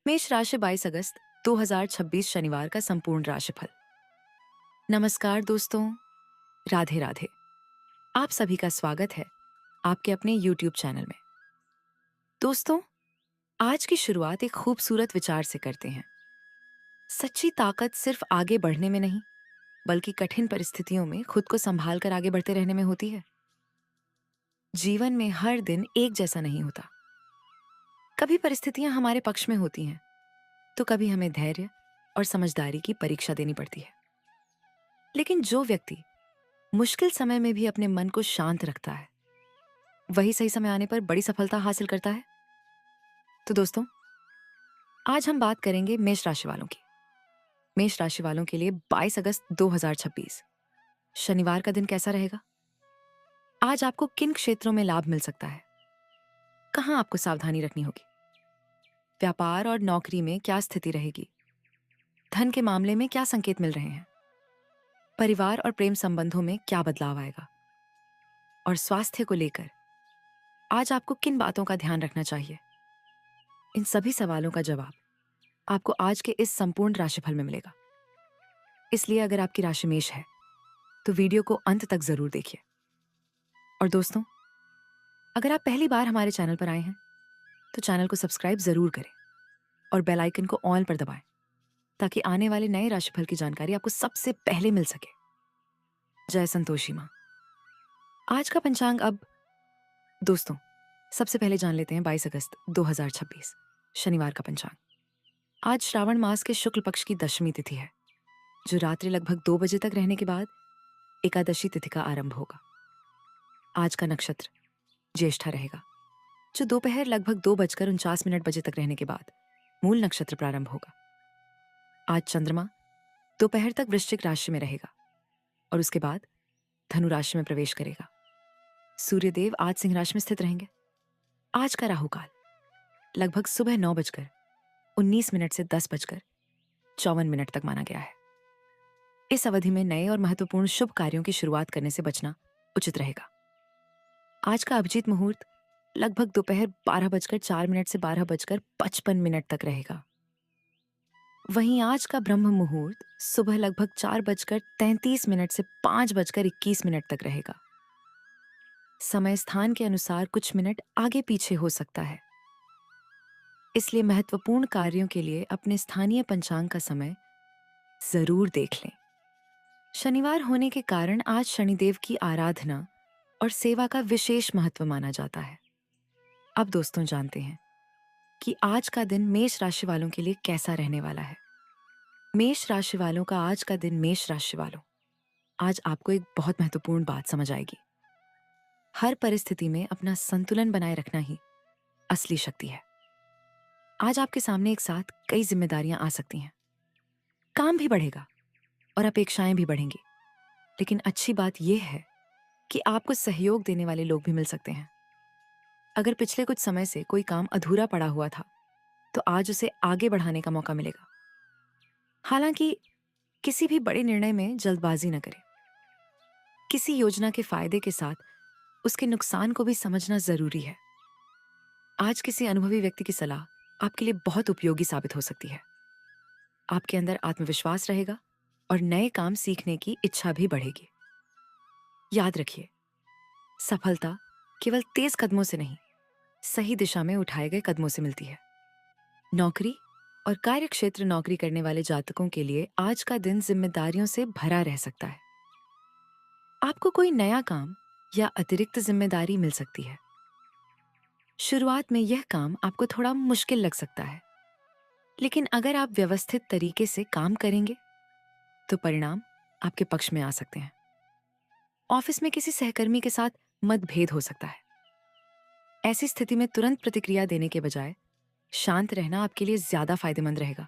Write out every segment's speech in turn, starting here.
मेष राशि 22 अगस्त 2026 शनिवार का संपूर्ण राशिफल। नमस्कार दोस्तों, राधे राधे। आप सभी का स्वागत है आपके अपने YouTube चैनल में। दोस्तों, आज की शुरुआत एक खूबसूरत विचार से करते हैं। सच्ची ताकत सिर्फ आगे बढ़ने में नहीं, बल्कि कठिन परिस्थितियों में खुद को संभाल कर आगे बढ़ते रहने में होती है। जीवन में हर दिन एक जैसा नहीं होता। कभी परिस्थितियां हमारे पक्ष में होती हैं, तो कभी हमें धैर्य और समझदारी की परीक्षा देनी पड़ती है। लेकिन जो व्यक्ति मुश्किल समय में भी अपने मन को शांत रखता है, वही सही समय आने पर बड़ी सफलता हासिल करता है। तो दोस्तों, आज हम बात करेंगे मेष राशि वालों की। मेष राशि वालों के लिए 22 अगस्त 2026 शनिवार का दिन कैसा रहेगा? आज आपको किन क्षेत्रों में लाभ मिल सकता है? कहां आपको सावधानी रखनी होगी? व्यापार और नौकरी में क्या स्थिति रहेगी? धन के मामले में क्या संकेत मिल रहे हैं? परिवार और प्रेम संबंधों में क्या बदलाव आएगा? और स्वास्थ्य को लेकर आज आपको किन बातों का ध्यान रखना चाहिए? इन सभी सवालों का जवाब आपको आज के इस संपूर्ण राशिफल में मिलेगा। इसलिए अगर आपकी राशि मेष है, तो वीडियो को अंत तक जरूर देखिए। और दोस्तों, अगर आप पहली बार हमारे चैनल पर आए हैं, तो चैनल को सब्सक्राइब जरूर करें और बेल आइकन को ऑल पर दबाएं, ताकि आने वाले नए राशिफल की जानकारी आपको सबसे पहले मिल सके। जय संतोषी मां। आज का पंचांग अब दोस्तों, सबसे पहले जान लेते हैं 22 अगस्त 2026 शनिवार का पंचांग। आज श्रावण मास के शुक्ल पक्ष की दशमी तिथि है, जो रात्रि लगभग 2 बजे तक रहने के बाद एकादशी तिथि का आरंभ होगा। आज का नक्षत्र ज्येष्ठा रहेगा, जो दोपहर लगभग 2:49 बजे तक रहने के बाद मूल नक्षत्र प्रारंभ होगा। आज चंद्रमा दोपहर तक वृश्चिक राशि में रहेगा और उसके बाद धनु राशि में प्रवेश करेगा। सूर्यदेव आज सिंह राशि में स्थित रहेंगे। आज का राहु काल लगभग सुबह 9:19 से 10:54 तक माना गया है। इस अवधि में नए और महत्वपूर्ण शुभ कार्यों की शुरुआत करने से बचना उचित रहेगा। आज का अभिजीत मुहूर्त लगभग दोपहर 12:04 से 12:55 तक रहेगा। वहीं आज का ब्रह्म मुहूर्त सुबह लगभग 4:33 से 5:21 तक रहेगा। समय स्थान के अनुसार कुछ मिनट आगे पीछे हो सकता है, इसलिए महत्वपूर्ण कार्यों के लिए अपने स्थानीय पंचांग का समय जरूर देख लें। शनिवार होने के कारण आज शनिदेव की आराधना और सेवा का विशेष महत्व माना जाता है। अब दोस्तों, जानते हैं कि आज का दिन मेष राशि वालों के लिए कैसा रहने वाला है। मेष राशि वालों का आज का दिन, मेष राशि वालों, आज आपको एक बहुत महत्वपूर्ण बात समझ आएगी। हर परिस्थिति में अपना संतुलन बनाए रखना ही असली शक्ति है। आज आपके सामने एक साथ कई जिम्मेदारियां आ सकती हैं। काम भी बढ़ेगा और अपेक्षाएं भी बढ़ेंगी, लेकिन अच्छी बात यह है कि आपको सहयोग देने वाले लोग भी मिल सकते हैं। अगर पिछले कुछ समय से कोई काम अधूरा पड़ा हुआ था, तो आज उसे आगे बढ़ाने का मौका मिलेगा। हालांकि किसी भी बड़े निर्णय में जल्दबाजी न करें। किसी योजना के फायदे के साथ उसके नुकसान को भी समझना जरूरी है। आज किसी अनुभवी व्यक्ति की सलाह आपके लिए बहुत उपयोगी साबित हो सकती है। आपके अंदर आत्मविश्वास रहेगा और नए काम सीखने की इच्छा भी बढ़ेगी। याद रखिए, सफलता केवल तेज कदमों से नहीं, सही दिशा में उठाए गए कदमों से मिलती है। नौकरी और कार्य क्षेत्र नौकरी करने वाले जातकों के लिए आज का दिन जिम्मेदारियों से भरा रह सकता है। आपको कोई नया काम या अतिरिक्त जिम्मेदारी मिल सकती है। शुरुआत में यह काम आपको थोड़ा मुश्किल लग सकता है, लेकिन अगर आप व्यवस्थित तरीके से काम करेंगे, तो परिणाम आपके पक्ष में आ सकते हैं। ऑफिस में किसी सहकर्मी के साथ मतभेद हो सकता है। ऐसी स्थिति में तुरंत प्रतिक्रिया देने के बजाय शांत रहना आपके लिए ज्यादा फायदेमंद रहेगा।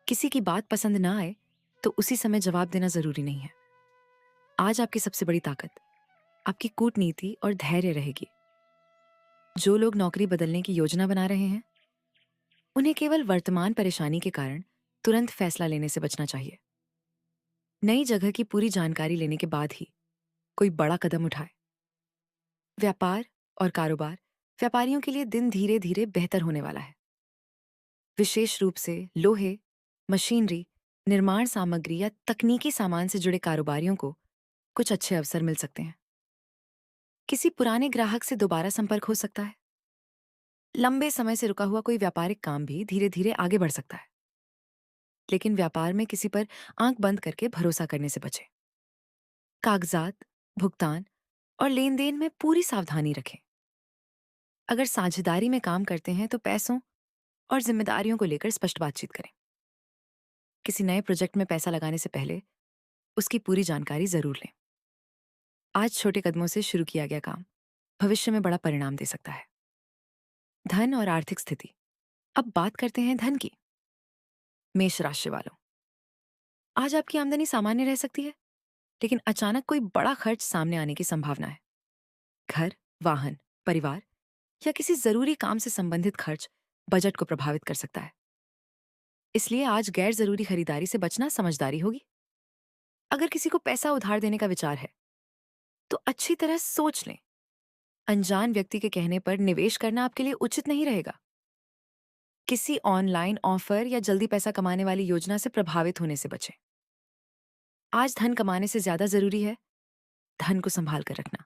किसी की बात पसंद ना आए तो उसी समय जवाब देना जरूरी नहीं है। आज आपकी सबसे बड़ी ताकत आपकी कूटनीति और धैर्य रहेगी। जो लोग नौकरी बदलने की योजना बना रहे हैं, उन्हें केवल वर्तमान परेशानी के कारण तुरंत फैसला लेने से बचना चाहिए। नई जगह की पूरी जानकारी लेने के बाद ही कोई बड़ा कदम उठाए। व्यापार और कारोबार व्यापारियों के लिए दिन धीरे धीरे बेहतर होने वाला है। विशेष रूप से लोहे, मशीनरी, निर्माण सामग्री या तकनीकी सामान से जुड़े कारोबारियों को कुछ अच्छे अवसर मिल सकते हैं। किसी पुराने ग्राहक से दोबारा संपर्क हो सकता है। लंबे समय से रुका हुआ कोई व्यापारिक काम भी धीरे धीरे आगे बढ़ सकता है। लेकिन व्यापार में किसी पर आंख बंद करके भरोसा करने से बचें। कागजात, भुगतान और लेन देन में पूरी सावधानी रखें। अगर साझेदारी में काम करते हैं तो पैसों और जिम्मेदारियों को लेकर स्पष्ट बातचीत करें। किसी नए प्रोजेक्ट में पैसा लगाने से पहले उसकी पूरी जानकारी जरूर लें। आज छोटे कदमों से शुरू किया गया काम भविष्य में बड़ा परिणाम दे सकता है। धन और आर्थिक स्थिति। अब बात करते हैं धन की। मेष राशि वालों, आज आपकी आमदनी सामान्य रह सकती है, लेकिन अचानक कोई बड़ा खर्च सामने आने की संभावना है। घर, वाहन, परिवार या किसी जरूरी काम से संबंधित खर्च बजट को प्रभावित कर सकता है। इसलिए आज गैर जरूरी खरीदारी से बचना समझदारी होगी। अगर किसी को पैसा उधार देने का विचार है तो अच्छी तरह सोच लें। अनजान व्यक्ति के कहने पर निवेश करना आपके लिए उचित नहीं रहेगा। किसी ऑनलाइन ऑफर या जल्दी पैसा कमाने वाली योजना से प्रभावित होने से बचें। आज धन कमाने से ज्यादा जरूरी है धन को संभाल कर रखना।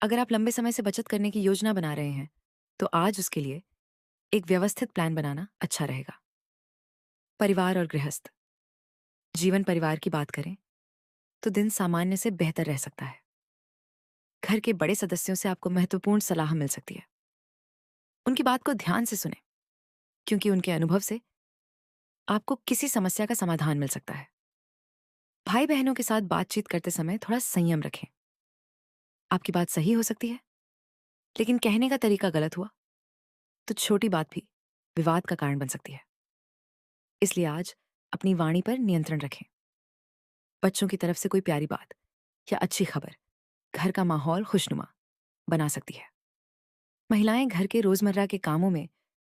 अगर आप लंबे समय से बचत करने की योजना बना रहे हैं तो आज उसके लिए एक व्यवस्थित प्लान बनाना अच्छा रहेगा। परिवार और गृहस्थ जीवन परिवार की बात करें तो दिन सामान्य से बेहतर रह सकता है। घर के बड़े सदस्यों से आपको महत्वपूर्ण सलाह मिल सकती है। उनकी बात को ध्यान से सुने, क्योंकि उनके अनुभव से आपको किसी समस्या का समाधान मिल सकता है। भाई बहनों के साथ बातचीत करते समय थोड़ा संयम रखें। आपकी बात सही हो सकती है, लेकिन कहने का तरीका गलत हुआ तो छोटी बात भी विवाद का कारण बन सकती है। इसलिए आज अपनी वाणी पर नियंत्रण रखें। बच्चों की तरफ से कोई प्यारी बात या अच्छी खबर घर का माहौल खुशनुमा बना सकती है। महिलाएं घर के रोजमर्रा के कामों में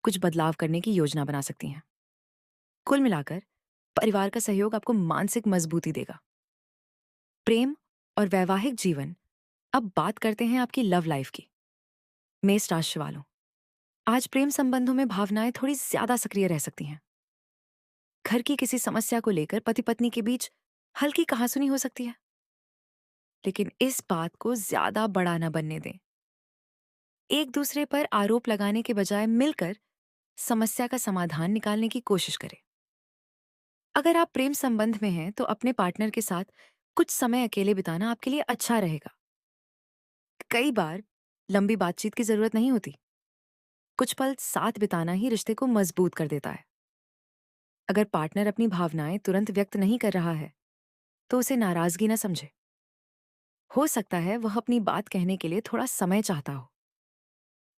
कुछ बदलाव करने की योजना बना सकती हैं। कुल मिलाकर परिवार का सहयोग आपको मानसिक मजबूती देगा। प्रेम और वैवाहिक जीवन। अब बात करते हैं आपकी लव लाइफ की। मेष राशि वालों, आज प्रेम संबंधों में भावनाएं थोड़ी ज्यादा सक्रिय रह सकती हैं। घर की किसी समस्या को लेकर पति पत्नी के बीच हल्की कहासुनी हो सकती है, लेकिन इस बात को ज्यादा बड़ा न बनने दें। एक दूसरे पर आरोप लगाने के बजाय मिलकर समस्या का समाधान निकालने की कोशिश करें। अगर आप प्रेम संबंध में हैं तो अपने पार्टनर के साथ कुछ समय अकेले बिताना आपके लिए अच्छा रहेगा। कई बार लंबी बातचीत की जरूरत नहीं होती, कुछ पल साथ बिताना ही रिश्ते को मजबूत कर देता है। अगर पार्टनर अपनी भावनाएं तुरंत व्यक्त नहीं कर रहा है तो उसे नाराजगी न समझे। हो सकता है वह अपनी बात कहने के लिए थोड़ा समय चाहता हो।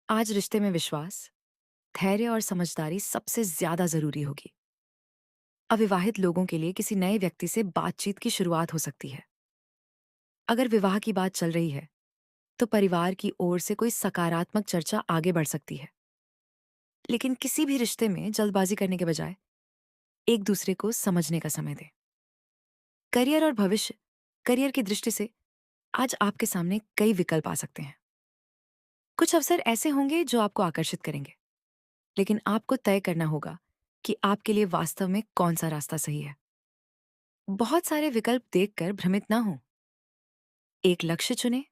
आज रिश्ते में विश्वास, धैर्य और समझदारी सबसे ज्यादा जरूरी होगी। अविवाहित लोगों के लिए किसी नए व्यक्ति से बातचीत की शुरुआत हो सकती है। अगर विवाह की बात चल रही है तो परिवार की ओर से कोई सकारात्मक चर्चा आगे बढ़ सकती है। लेकिन किसी भी रिश्ते में जल्दबाजी करने के बजाय एक दूसरे को समझने का समय दें। करियर और भविष्य। करियर की दृष्टि से आज आपके सामने कई विकल्प आ सकते हैं। कुछ अवसर ऐसे होंगे जो आपको आकर्षित करेंगे, लेकिन आपको तय करना होगा कि आपके लिए वास्तव में कौन सा रास्ता सही है। बहुत सारे विकल्प देखकर भ्रमित ना हो। एक लक्ष्य चुनें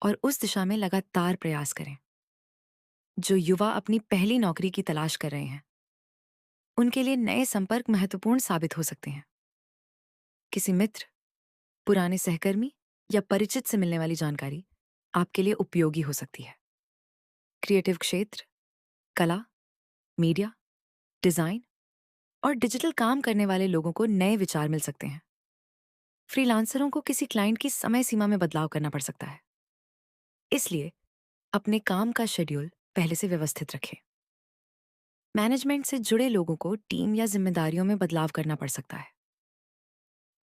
और उस दिशा में लगातार प्रयास करें। जो युवा अपनी पहली नौकरी की तलाश कर रहे हैं उनके लिए नए संपर्क महत्वपूर्ण साबित हो सकते हैं। किसी मित्र, पुराने सहकर्मी या परिचित से मिलने वाली जानकारी आपके लिए उपयोगी हो सकती है। क्रिएटिव क्षेत्र, कला, मीडिया, डिजाइन और डिजिटल काम करने वाले लोगों को नए विचार मिल सकते हैं। फ्रीलांसरों को किसी क्लाइंट की समय सीमा में बदलाव करना पड़ सकता है। इसलिए अपने काम का शेड्यूल पहले से व्यवस्थित रखें। मैनेजमेंट से जुड़े लोगों को टीम या जिम्मेदारियों में बदलाव करना पड़ सकता है।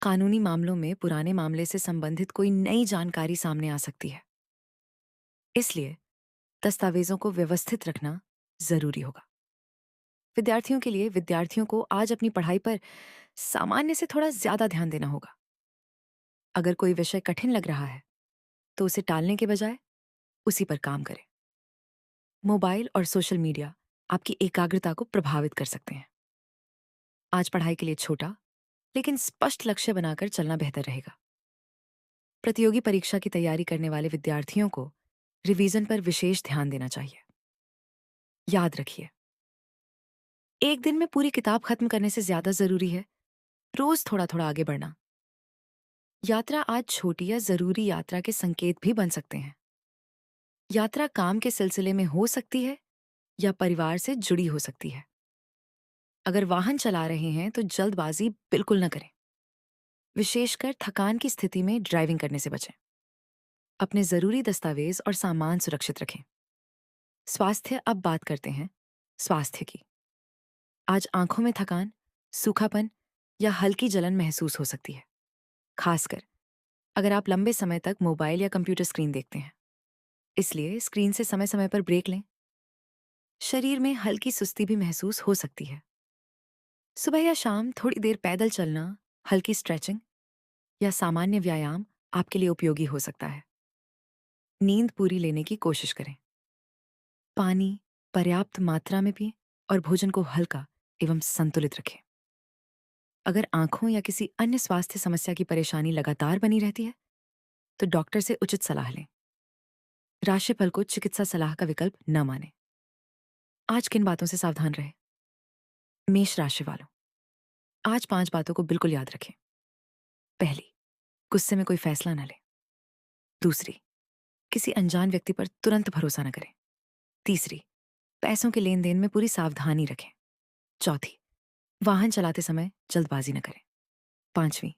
कानूनी मामलों में पुराने मामले से संबंधित कोई नई जानकारी सामने आ सकती है। इसलिए दस्तावेजों को व्यवस्थित रखना जरूरी होगा। विद्यार्थियों के लिए विद्यार्थियों को आज अपनी पढ़ाई पर सामान्य से थोड़ा ज्यादा ध्यान देना होगा। अगर कोई विषय कठिन लग रहा है तो उसे टालने के बजाय उसी पर काम करें। मोबाइल और सोशल मीडिया आपकी एकाग्रता को प्रभावित कर सकते हैं। आज पढ़ाई के लिए छोटा लेकिन स्पष्ट लक्ष्य बनाकर चलना बेहतर रहेगा। प्रतियोगी परीक्षा की तैयारी करने वाले विद्यार्थियों को रिवीजन पर विशेष ध्यान देना चाहिए। याद रखिए, एक दिन में पूरी किताब खत्म करने से ज्यादा जरूरी है रोज थोड़ा थोड़ा आगे बढ़ना। यात्रा आज छोटी या जरूरी यात्रा के संकेत भी बन सकते हैं। यात्रा काम के सिलसिले में हो सकती है या परिवार से जुड़ी हो सकती है। अगर वाहन चला रहे हैं तो जल्दबाजी बिल्कुल न करें, विशेषकर थकान की स्थिति में ड्राइविंग करने से बचें। अपने जरूरी दस्तावेज और सामान सुरक्षित रखें। स्वास्थ्य, अब बात करते हैं स्वास्थ्य की। आज आंखों में थकान, सूखापन या हल्की जलन महसूस हो सकती है, खासकर अगर आप लंबे समय तक मोबाइल या कंप्यूटर स्क्रीन देखते हैं। इसलिए स्क्रीन से समय समय पर ब्रेक लें। शरीर में हल्की सुस्ती भी महसूस हो सकती है। सुबह या शाम थोड़ी देर पैदल चलना, हल्की स्ट्रेचिंग या सामान्य व्यायाम आपके लिए उपयोगी हो सकता है। नींद पूरी लेने की कोशिश करें। पानी पर्याप्त मात्रा में पिएं और भोजन को हल्का एवं संतुलित रखें। अगर आंखों या किसी अन्य स्वास्थ्य समस्या की परेशानी लगातार बनी रहती है, तो डॉक्टर से उचित सलाह लें। राशिफल को चिकित्सा सलाह का विकल्प न मानें। आज किन बातों से सावधान रहें? मेष राशि वालों, आज 5 बातों को बिल्कुल याद रखें। पहली, गुस्से में कोई फैसला न लें। दूसरी, किसी अनजान व्यक्ति पर तुरंत भरोसा न करें। तीसरी, पैसों के लेन देन में पूरी सावधानी रखें। चौथी, वाहन चलाते समय जल्दबाजी न करें। पांचवी,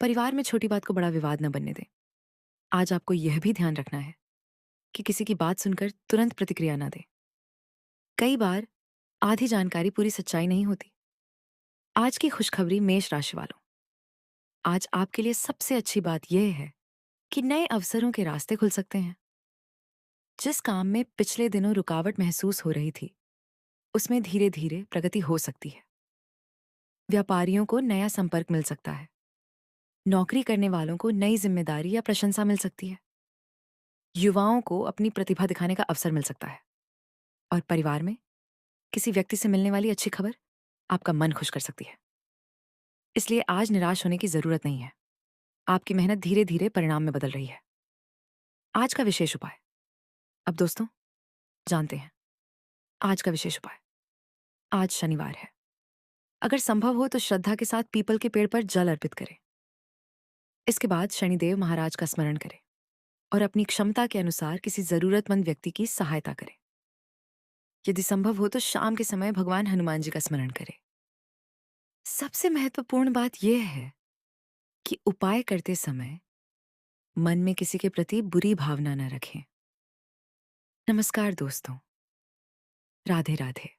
परिवार में छोटी बात को बड़ा विवाद न बनने दें। आज आपको यह भी ध्यान रखना है कि किसी की बात सुनकर तुरंत प्रतिक्रिया न दें। कई बार आधी जानकारी पूरी सच्चाई नहीं होती। आज की खुशखबरी मेष राशि वालों, आज आपके लिए सबसे अच्छी बात यह है कि नए अवसरों के रास्ते खुल सकते हैं। जिस काम में पिछले दिनों रुकावट महसूस हो रही थी, उसमें धीरे धीरे प्रगति हो सकती है। व्यापारियों को नया संपर्क मिल सकता है। नौकरी करने वालों को नई जिम्मेदारी या प्रशंसा मिल सकती है। युवाओं को अपनी प्रतिभा दिखाने का अवसर मिल सकता है। और परिवार में किसी व्यक्ति से मिलने वाली अच्छी खबर आपका मन खुश कर सकती है। इसलिए आज निराश होने की जरूरत नहीं है। आपकी मेहनत धीरे धीरे परिणाम में बदल रही है। आज का विशेष उपाय, अब दोस्तों जानते हैं आज का विशेष उपाय। आज शनिवार है। अगर संभव हो तो श्रद्धा के साथ पीपल के पेड़ पर जल अर्पित करें। इसके बाद शनिदेव महाराज का स्मरण करें और अपनी क्षमता के अनुसार किसी जरूरतमंद व्यक्ति की सहायता करें। यदि संभव हो तो शाम के समय भगवान हनुमान जी का स्मरण करें। सबसे महत्वपूर्ण बात यह है कि उपाय करते समय मन में किसी के प्रति बुरी भावना न रखें। नमस्कार दोस्तों, राधे राधे।